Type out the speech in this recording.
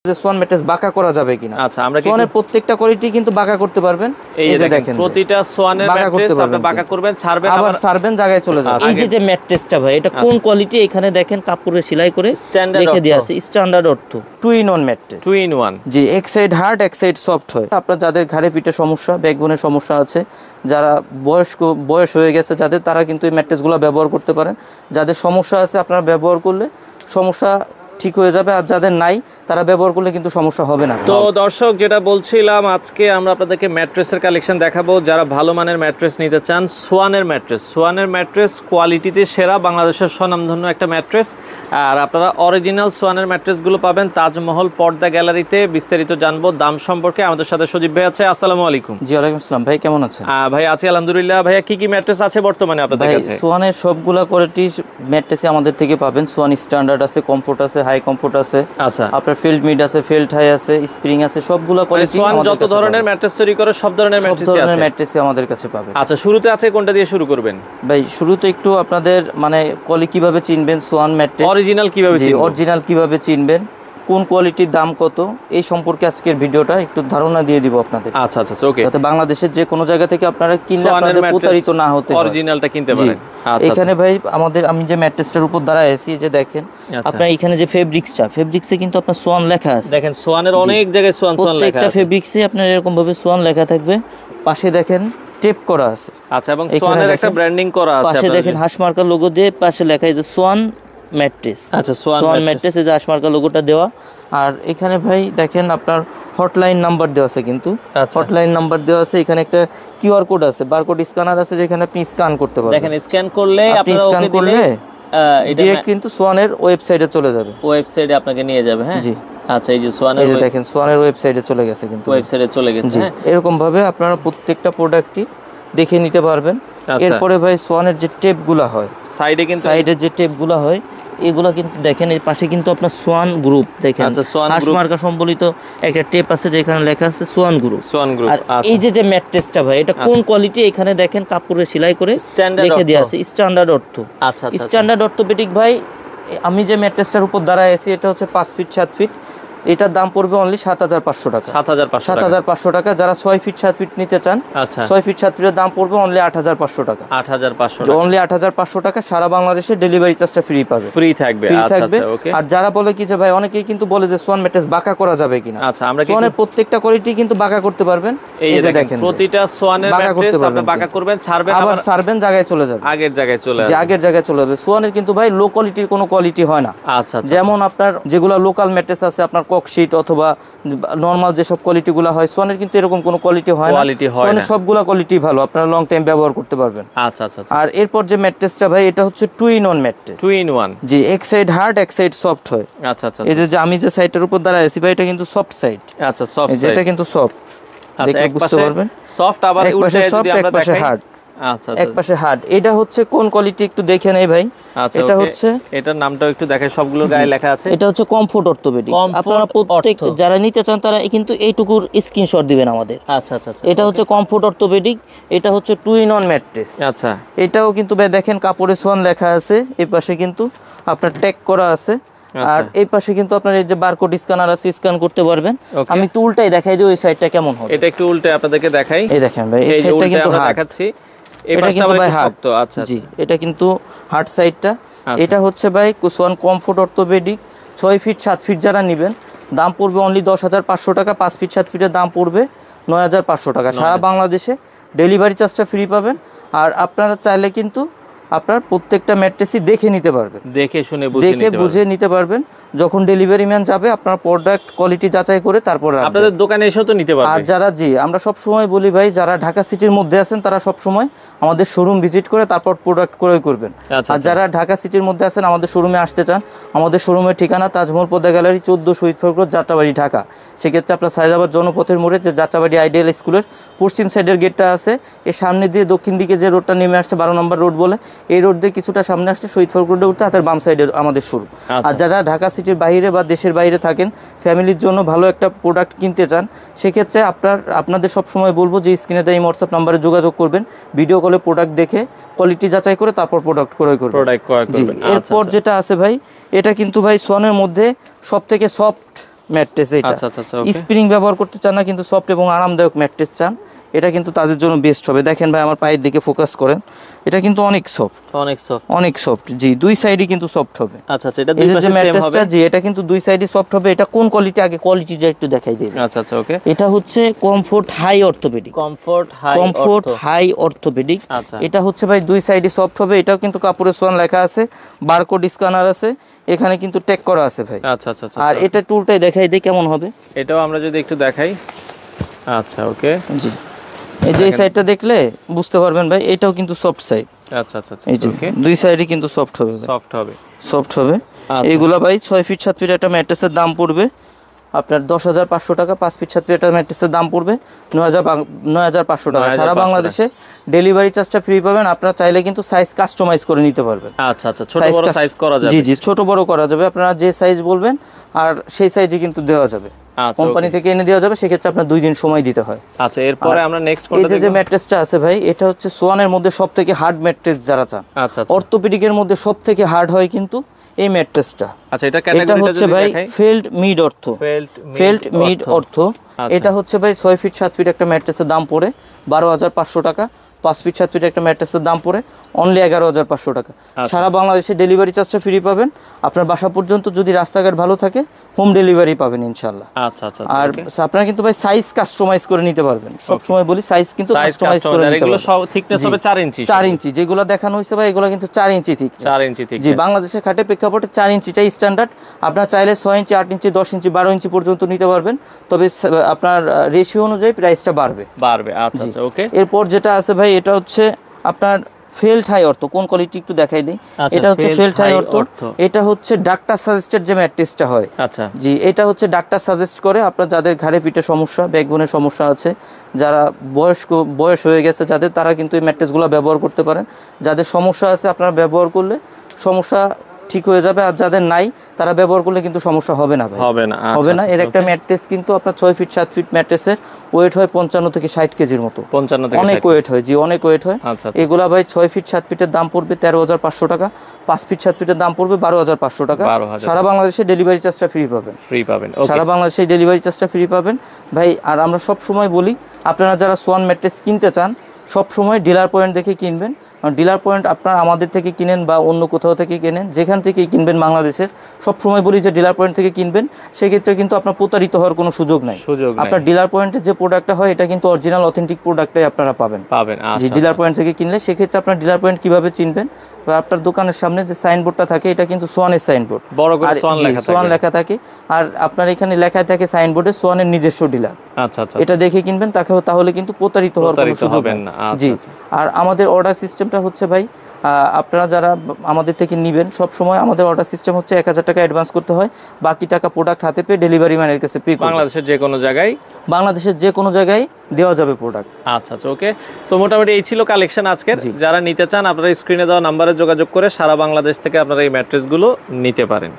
যে Swan mattress বাঁকা করা যাবে কিনা। আচ্ছা, আমরা সোয়ানের প্রত্যেকটা কোয়ালিটি কিন্তু বাঁকা করতে পারবেন। এই যে দেখেন প্রতিটা সোয়ানের ম্যাট্রেস আপনি বাঁকা করবেন, ছাড়বেন, আবার ছাড়বেন, জায়গায় চলে যাবে। এই যে ম্যাট্রেসটা ভাই, এটা কোন কোয়ালিটি, এখানে দেখেন কাপড়ে সেলাই করে লিখে দেয়া আছে স্ট্যান্ডার্ড অর্থ 2 in 1 ম্যাট্রেস। 2 in 1 জি, এক সাইড হার্ড এক সাইড সফট হয়। আপনার যাদের ঘাড়ে পিঠে সমস্যা, ব্যাকবোনের সমস্যা আছে, যারা বয়স হয়ে গেছে যাদের, তারা কিন্তু এই ম্যাট্রেসগুলো ব্যবহার করতে পারেন। যাদের সমস্যা আছে আপনারা ব্যবহার করলে সমস্যা ঠিক হয়ে যাবে, আর যাদের নাই তারা ব্যবহার করলে কিন্তু সমস্যা হবে না। তো দর্শক, যেটা বলছিলাম, আজকে আমরা আপনাদেরকে ম্যাট্রেসের কালেকশন দেখাবো। যারা ভালো মানের ম্যাট্রেস নিতে চান, সোয়ানের ম্যাট্রেস কোয়ালিটিতে সেরা, বাংলাদেশের স্বনামধন্য একটা ম্যাট্রেস। আর আপনারা অরিজিনাল সোয়ানের ম্যাট্রেসগুলো পাবেন তাজমহল পর্দা গ্যালারিতে। বিস্তারিত জানবো দাম সম্পর্কে। আমাদের সাথে সজীব ভাই আছে। আসসালামু আলাইকুম। জি, ওয়ালাইকুম আসসালাম। ভাই কেমন আছেন? ভাই আছি আলহামদুলিল্লাহ। ভাইয়া কি কি ম্যাট্রেস আছে বর্তমানে আপনাদের কাছে? সোয়ানের সবগুলা কোয়ালিটি ম্যাট্রেসই আমাদের থেকে পাবেন। সোয়ান স্ট্যান্ডার্ড আছে, কমফোর্ট আছে, হাই কমফোর্ট আছে, আচ্ছা, আপনার ফিল্ড মিড আছে, ফিল্ড হাই আছে, স্প্রিং আছে, সবগুলা কোয়ালিটি সোয়ান যত ধরনের ম্যাট্রেস তৈরি করে সব ধরনের ম্যাট্রেসই আমাদের কাছে পাবেন। আচ্ছা, শুরুতে আছে কোনটা দিয়ে শুরু করবেন? ভাই শুরুতে একটু আপনাদের মানে কিভাবে চিনবেন সোয়ান ম্যাট্রেস, অরিজিনাল কিভাবে চিনবেন, কোন কোয়ালিটির দাম কত, এই সম্পর্কে আজকের ভিডিওটা একটু ধারণা দিয়ে দিব আপনাদের। আচ্ছা আচ্ছা, ওকে। যাতে বাংলাদেশের যে কোনো জায়গা থেকে আপনারা কিনলে আপনাদের প্রতারিত না হতে, অরিজিনালটা কিনতে পারেন। এখানে ভাই আমি যে ম্যাট্রেসটার উপর দাঁড়ায় আছি, যে দেখেন আপনার এখানে যে ফেব্রিক্সে কিন্তু আপনার সোয়ান লেখা আছে। দেখেন সোয়ানের অনেক জায়গায় সোয়ান লেখা আছে। প্রত্যেকটা ফেব্রিক্সে আপনার এরকম ভাবে সোয়ান লেখা থাকবে। পাশে দেখেন টেপ করা আছে। আচ্ছা, এবং সোয়ানের একটা ব্র্যান্ডিং করা আছে। পাশে দেখেন হাঁসমার্কা লোগো দিয়ে পাশে লেখা আছে সোয়ান ম্যাট্রেস। আচ্ছা, সোয়ান ম্যাট্রেস, এই যে হাঁসমার্কা লোগোটা দেওয়া। আর এখানে ভাই দেখেন আপনার হটলাইন নাম্বার দেওয়া আছে, কিন্তু হটলাইন নাম্বার দেওয়া আছে। এখানে একটা কিউআর কোড আছে, বারকোড স্ক্যানার আছে, যেখানে আপনি স্ক্যান করতে পারবেন। দেখেন স্ক্যান করলে ডিরেক্ট কিন্তু সোয়ানের ওয়েবসাইটে চলে যাবে, ওয়েবসাইটে আপনাকে নিয়ে যাবে। হ্যাঁ জি। আচ্ছা, এই যে সোয়ানের, এই যে দেখেন সোয়ানের ওয়েবসাইটে চলে গেছে, কিন্তু ওয়েবসাইটে চলে গেছে। হ্যাঁ, এরকম ভাবে আপনারা প্রত্যেকটা প্রোডাক্টই দেখে নিতে পারবেন। এরপরে ভাই সোয়ানের যে টেপগুলো হয় সাইডে যে টেপগুলো হয়, এগুলা কিন্তু দেখেন এই পাশে কিন্তু আপনার সোয়ান গ্রুপ দেখেন, হাঁসমার্কা সম্বলিত একটা টেপ আছে যেখানে লেখা আছে সোয়ান গ্রুপ। আর এই যে ম্যাট্রেসটা ভাই, এটা কোন কোয়ালিটি, এখানে দেখেন কাপড়ে সেলাই করে লিখে দেয়া আছে স্ট্যান্ডার্ড অর্থ। আচ্ছা, স্ট্যান্ডার্ড অর্থোপেডিক। ভাই আমি যে ম্যাট্রেসটার উপর দাঁড়ায় আছি, এটা হচ্ছে 5 ফিট 7 ফিট। এটার দাম পড়বে অনলি 7,500 টাকা। 7,500 টাকা। যারা 6 ফিট 7 ফিট নিতে চান, 6 ফিট 7 ফিটের দাম পড়বে অনলি 8,500 টাকা। 8,500, অনলি 8,500 টাকা। সারা বাংলাদেশে ডেলিভারি চার্জটা ফ্রি পাবে, ফ্রি থাকবে। আর যারা বলে কি যে ভাই, অনেকেই কিন্তু বলে যে সোয়ান ম্যাট্রেস বাঁকা করা যাবে কিনা। আচ্ছা, আমরা সোয়ানের প্রত্যেকটা কোয়ালিটি কিন্তু বাঁকা করতে পারবেন। এই যে দেখেন প্রতিটা সোয়ানের ম্যাট্রেস আপনি বাঁকা করবেন, ছাড়বেন, আবার ছাড়বেন, জায়গায় চলে যাবে, আগের জায়গায় চলে যাবে। সোয়ানের কিন্তু ভাই লো কোয়ালিটির কোনো কোয়ালিটি হয় না। আচ্ছা, যেমন আপনার যেগুলো লোকাল ম্যাট্রেস আছে, আপনার ককশিট অথবা নরমাল যেসব কোয়ালিটিগুলো হয়, সোয়ানের কিন্তু এরকম কোনো কোয়ালিটি হয় না। সোয়ানের সবগুলা কোয়ালিটি ভালো, আপনারা লং টাইম ব্যবহার করতে পারবেন। আচ্ছা আচ্ছা। আর এরপর যে ম্যাট্রেসটা ভাই, এটা হচ্ছে 2 in 1 ম্যাট্রেস। 2 in 1, জি, এক সাইড হার্ড এক সাইড সফট হয়। আচ্ছা আচ্ছা। এই যে আমি যে সাইডটার উপর দাঁড়ায় আছি ভাই, এটা কিন্তু সফট সাইড। আচ্ছা, সফট সাইড, এটা কিন্তু সফট। দেখে বুঝতে পারবেন সফট, আবার উল্টে যদি আমরা দেখাই হার্ড। আচ্ছা, এক পাশে হার্ড। এটা হচ্ছে কোন কোয়ালিটি একটু দেখে নেই ভাই। এটা হচ্ছে, এটার নামটাও একটু দেখাই, সবগুলো গায়ে লেখা আছে। এটা হচ্ছে কমফোর্ট অর্থোপেডিক। আপনারা প্রত্যেক যারা নিতে চান তারা কিন্তু এইটুকুর স্ক্রিনশট দিবেন আমাদের। আচ্ছা আচ্ছা। এটা হচ্ছে কমফোর্ট অর্থোপেডিক। এটা হচ্ছে 2 in 1 ম্যাট্রেস। আচ্ছা, এটাও কিন্তু ভাই দেখেন কাপড়ে সোয়ান লেখা আছে, এই পাশে কিন্তু আপনার ট্যাগ করা আছে। আর এই পাশে কিন্তু আপনার এই যে বারকোড স্ক্যানার আছে, স্ক্যান করতে পারবেন। আমি একটু উল্টাই দেখাই দিই ওই সাইডটা কেমন হবে। এটা একটু উল্টে আপনাদেরকে দেখাই। এই দেখেন ভাই, এই সাইডটা কিন্তু দেখাচ্ছি। এটা কিন্তু ভাই শক্ত। আচ্ছা, জি, এটা কিন্তু হার্ড সাইডটা। এটা হচ্ছে ভাই swan comfort orthopaedic. 6 feet 7 feet যারা নেবেন, দাম পড়বে অনলি 10,500 টাকা। 5 ফিট 7 ফিটের দাম পড়বে 9,500 টাকা। সারা বাংলাদেশে ডেলিভারি চার্জটা ফ্রি পাবেন। আর আপনারা চাইলে কিন্তু আপনার প্রত্যেকটা ম্যাট্রেসই দেখে নিতে পারবেন, দেখে বুঝে নিতে পারবেন। যখন ডেলিভারি ম্যান যাবে, আপনার প্রোডাক্ট কোয়ালিটি যাচাই করে তারপর আপনাদের দোকানে এসেও তো নিতে পারবেন। আর যারা, জি, আমরা সব সময় বলি ভাই, যারা ঢাকা সিটির মধ্যে আছেন তারা সব সময় আমাদের শোরুম ভিজিট করে তারপর প্রোডাক্ট ক্রয় করবেন। আর যারা ঢাকা সিটির মধ্যে আছেন, আমাদের শোরুমে আসতে চান, আমাদের শোরুমের ঠিকানা তাজমহল পদ্মা গ্যালারি 14 শহীদ ফারুক রোড, যাত্রাবাড়ি, ঢাকা। সেক্ষেত্রে আপনার সাইদাবাদ জনপথের মোড়ে যে যাত্রাবাড়ি আইডিয়াল স্কুলের পশ্চিম সাইডের গেটটা আছে, এর সামনে দিয়ে দক্ষিণ দিকে যে রোডটা নেমে আসছে 12 নম্বর রোড বলে, এই রোড দিয়ে কিছুটা সামনে আসলে শহীদ ফারুক রোডে উঠতে হাতের বাম সাইডে আমাদের শুরু। আর যারা ঢাকা সিটির বাইরে বা দেশের বাইরে থাকেন, ফ্যামিলির জন্য ভালো একটা প্রোডাক্ট কিনতে চান, সেক্ষেত্রে আপনাদের সব সময় বলবো যে স্ক্রিনে দেওয়া এই হোয়াটসঅ্যাপ নাম্বারে যোগাযোগ করবেন। ভিডিও কলে প্রোডাক্ট দেখে কোয়ালিটি যাচাই করে তারপর প্রোডাক্ট ক্রয় করবেন। এরপর যেটা আছে ভাই, এটা কিন্তু ভাই সোয়ানের মধ্যে সবথেকে সফট ম্যাট্রেস এটা। আচ্ছা আচ্ছা ওকে। স্প্রিং ব্যবহার করতে চান না, কিন্তু সফট এবং আরামদায়ক ম্যাট্রেস চান, এটা কিন্তু তাদের জন্য বেস্ট হবে। দেখেন ভাই আমার পায়ের দিকে ফোকাস করেন, এটা কিন্তু অনেক সফট, অনেক সফট, অনেক সফট। জি, দুই সাইডই কিন্তু সফট হবে। আচ্ছা আচ্ছা, এটা দুই পাশে সেম হবে। ম্যাট্রেসটা জি, এটা কিন্তু দুই সাইডই সফট হবে। এটা কোন কোয়ালিটি, আগে কোয়ালিটিটা একটু দেখাই দেব। আচ্ছা আচ্ছা ওকে। এটা হচ্ছে comfort high orthopaedic. Comfort high orthopaedic. আচ্ছা, এটা হচ্ছে ভাই দুই সাইডই সফট হবে। এটাও কিন্তু কাপড়ে সোয়ান লেখা আছে, বারকোড স্ক্যানার আছে, এখানে কিন্তু ট্যাগ করা আছে ভাই। আচ্ছা আচ্ছা আচ্ছা। আর এটা টুলটাই দেখাই দেই কেমন হবে। এটাও আমরা যদি একটু দেখাই। আচ্ছা ওকে। জি, এই যে সাইডটা দেখলে বুঝতে পারবেন ভাই, এটাও কিন্তু সফট সাইড। আচ্ছা আচ্ছা আচ্ছা এই যে ওকে। দুই সাইডই কিন্তু সফট হবে, সফট হবে, সফট হবে। আচ্ছা। এইগুলা ভাই 6 ফিট 7 ফিট একটা ম্যাট্রেসের দাম পড়বে আপনার 10,500 টাকা। 5 ফিট 7 ফিট একটা ম্যাট্রেসের দাম পড়বে 9,500 টাকা। সারা বাংলাদেশে ডেলিভারি চার্জটা ফ্রি পাবেন। আপনারা চাইলে কিন্তু সাইজ কাস্টমাইজ করে নিতে পারবেন। আচ্ছা আচ্ছা, ছোট বড় সাইজ করা যাবে। জি জি, ছোট বড় করা যাবে। আপনারা যে সাইজ বলবেন আর সেই সাইজে কিন্তু দেওয়া যাবে। আচ্ছা, কোম্পানি থেকে এনে দেওয়া যাবে, সেক্ষেত্রে আপনার 2 দিন সময় দিতে হয়। আচ্ছা, এরপরে আমরা নেক্সট কোনটা দেখব? এই যে ম্যাট্রেসটা আছে ভাই, এটা হচ্ছে সোয়ানের মধ্যে সবথেকে হার্ড ম্যাট্রেস যারা চান। আচ্ছা আচ্ছা, অর্থোপেডিকের মধ্যে সবথেকে হার্ড হয় কিন্তু এই ম্যাট্রেসটা। আচ্ছা, এটা ক্যাটাগরিটা হচ্ছে যদি ভাই দেখাই, ফেল্ড মিড অর্থ। ফেল্ড মিড অর্থ। এটা হচ্ছে ভাই 6 ফিট 7 ফিট একটা ম্যাট্রেসের দাম পড়ে 12,500 টাকা। 5 ফিট 7 ফিট একটা ম্যাট্রেসের দাম পড়ে অনলি 11,500 টাকা। সারা বাংলাদেশে ডেলিভারি চার্জটা ফ্রি পাবেন। আপনার বাসা পর্যন্ত যদি রাস্তাঘাট ভালো থাকে হোম ডেলিভারি পাবেন ইনশাআল্লাহ। আচ্ছা আচ্ছা, আর আপনারা কিন্তু ভাই সাইজ কাস্টমাইজ করে নিতে পারবেন। সব সময় বলি সাইজ কিন্তু কাস্টমাইজ করে নিতে পারবেন। এগুলো সব থিকনেস হবে 4 ইঞ্চি। 4 ইঞ্চি যেগুলো দেখানো হয়েছে ভাই, এগুলো কিন্তু 4 ইঞ্চি থিক। 4 ইঞ্চি থিক। জি, বাংলাদেশের খাটে প্রেক্ষাপটে 4 ইঞ্চিটাই স্ট্যান্ডার্ড। আপনারা চাইলে 6 ইঞ্চি, 8 ইঞ্চি, 10 ইঞ্চি, 12 ইঞ্চি পর্যন্ত নিতে পারবেন। তবে আপনার রেশিও অনুযায়ী প্রাইসটা বাড়বে। আচ্ছা আচ্ছা ওকে। এরপর যেটা আছে ভাই, এটা হচ্ছে আপনার ফেল্ট হাই অর্থ। কোন কোয়ালিটি একটু দেখাই দিই। এটা হচ্ছে ফেল্ট হাই অর্থ। এটা হচ্ছে ডাক্তার সাজেস্টেড যে ম্যাট্রেসটা হয়। আচ্ছা জি, এটা হচ্ছে ডাক্তার সাজেস্ট করে। আপনার যাদের ঘাড়ে পিঠে সমস্যা, ব্যাকবোনের সমস্যা আছে, যারা বয়স হয়ে গেছে যাদের, তারা কিন্তু এই ম্যাট্রেসগুলো ব্যবহার করতে পারেন। যাদের সমস্যা আছে আপনারা ব্যবহার করলে সমস্যা ঠিক হয়ে যাবে, আর যাদের নাই তারা ব্যবহার করলে কিন্তু সমস্যা হবে না ভাই, হবে না। হবে না। এর একটা ম্যাট্রেস কিন্তু আপনার 6 ফিট 7 ফিট ম্যাট্রেসের ওয়েট হয় 55 থেকে 60 কেজির মতো। 55 থেকে 60, অনেক ওয়েট হয়। জি, অনেক ওয়েট হয়। আচ্ছা, এগুলা ভাই 6 ফিট 7 ফিটের দাম পড়বে 13,500 টাকা। 5 ফিট 7 ফিটের দাম পড়বে 12,500 টাকা। সারা বাংলাদেশে ডেলিভারি চার্জটা ফ্রি পাবেন। সারা বাংলাদেশে ডেলিভারি চার্জটা ফ্রি পাবেন ভাই। আর আমরা সব সময় বলি, আপনারা যারা সোয়ান ম্যাট্রেস কিনতে চান সব সময় ডিলার পয়েন্ট দেখে কিনবেন। ডিলার পয়েন্ট আপনারা আমাদের থেকে কিনেন বা অন্য কোথাও থেকে কেনেন, যেখান থেকেই কিনবেন বাংলাদেশের, সব সময় বলি যে ডিলার পয়েন্ট থেকে কিনবেন। সেক্ষেত্রে কিন্তু আপনার প্রতারিত হওয়ার কোনো সুযোগ নাই। আপনার ডিলার পয়েন্টে যে প্রোডাক্টটা হয় এটা কিন্তু অরিজিনাল অথেন্টিক প্রোডাক্টটাই আপনারা পাবেন। যে ডিলার পয়েন্ট থেকে কিনলে, সেক্ষেত্রে আপনার ডিলার পয়েন্ট কিভাবে চিনবেন? আপনার দোকানের সামনে যে সাইনবোর্ডটা থাকে এটা কিন্তু সোয়ানের সাইনবোর্ড, বড় করে সোয়ান লেখা থাকে। আর আপনার এখানে লেখা থাকে সাইনবোর্ডে সোয়ানের নিজস্ব ডিলার। আচ্ছা আচ্ছা, এটা দেখে কিনবেন, তাহলে কিন্তু প্রতারিত হওয়ার কোনো সুযোগ নেই। জি, আর আমাদের অর্ডার সিস্টেমটা হচ্ছে ভাই, আপনারা যারা আমাদের থেকে নেবেন সব সময় আমাদের অর্ডার সিস্টেম হচ্ছে 1,000 টাকা অ্যাডভান্স করতে হয়, বাকি টাকা প্রোডাক্ট হাতে পেয়ে ডেলিভারি ম্যানের কাছে পে করতে। বাংলাদেশের যে কোনো জায়গায় দেওয়া যাবে প্রোডাক্ট। আচ্ছা আচ্ছা ওকে। তো মোটামুটি এই ছিল কালেকশন আজকের। যারা নিতে চান আপনারা স্ক্রিনে দেওয়া নাম্বারে যোগাযোগ করে সারা বাংলাদেশ থেকে আপনারা এই ম্যাট্রেসগুলো নিতে পারেন।